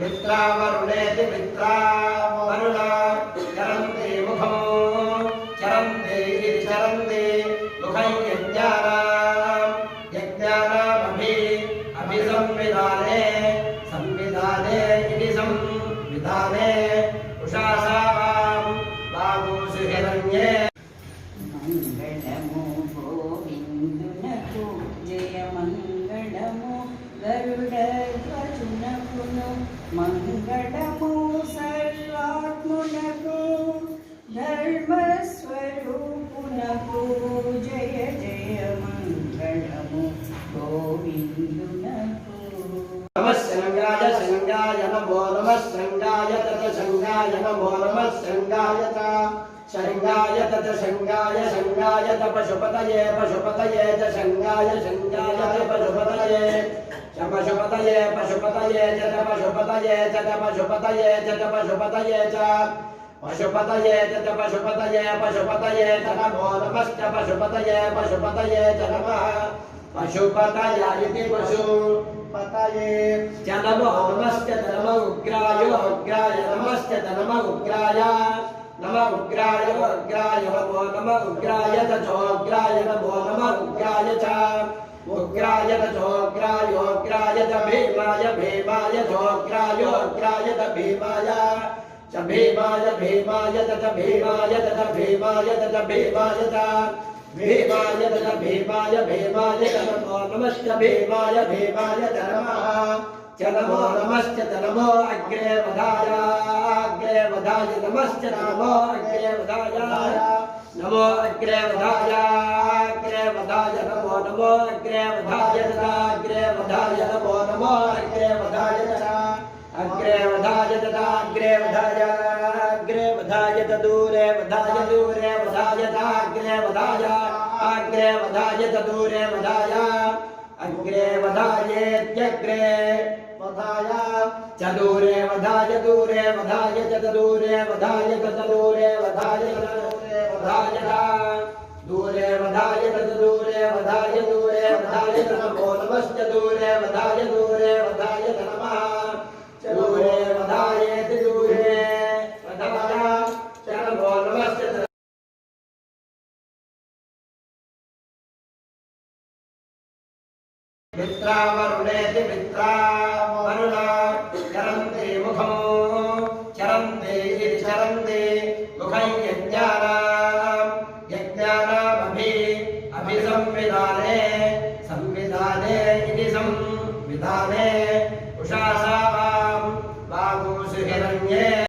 मित्रावरुणेति मित्रा वरुणा चरन्ति मुखं चरन्ति इति चरन्ति मुखं यज्ञानामभि अभिसंविधाने संविधाने इति संविधाने उषासां बागुषु हिरण्ये मंगलमो गोविंदुनकु जय मंगलमो गरुडध्वजुनकुनु मंगलमो सर्वात्मनकु धर्मस्वरूपुनकु जय जय मंगलमो गोविंदुनकु नमः शृंगाय शृंगाय नमो नमः शृंगाय तत शृंगाय नमो नमः शृंगाय च शृंगाय तत शृंगाय शृंगाय त पशुपतये पशुपतये च शृंगाय शृंगाय च पशुपतये च पशुपतये पशुपतये च पशुपतये च पशुपतये च पशुपतये च पशुपतये च पशुपतये पशुपतये च नमो नमश्च पशुपतये पशुपतये च नमः पशुपतय इति पशुपतये च नमो नमश्च नमो उग्राय उग्राय नमश्च नमो उग्राय नमो उग्राय उग्राय नमो नमो उग्राय च उग्राय नमो नमो उग्राय च उग्राय च उग्राय उग्राय च भीमाय भीमाय च उग्राय उग्राय च भीमाय च भीमाय भीमाय च भीमाय च भीमाय च भीमाय च भीमाय च भीमाय भीमाय च नमो नमश्च भीमाय भीमाय च नमः च नमो नमश्च नमो अग्रे वधाय नमश्च नमो अग्रे वधाय नमो अग्रे वधाय नमो नमो अग्रे वधाय नमो नमो अग्रे वधाय अग्रे वधाय दूरे वधाय वधाय अग्रे वधाय दूरे वधाय अग्रे वधायेत्यग्रे वधाय च दूरे वधाय दूरे वधाय च दूरे वधाय च दूरे वधाय दूरे वधाय च दूरे वधाय च नमो नमश्च दूरे वधाय च नमः दूरे वधायेति दूरे वधाय च नमो नमश्च मित्रावरुणेति मित्रा वरुणा चरन्ति मुखं चरन्ति इति चरन्ति मुखं यज्ञानामभि अभिसंविधाने संविधाने इति संविधाने उषासा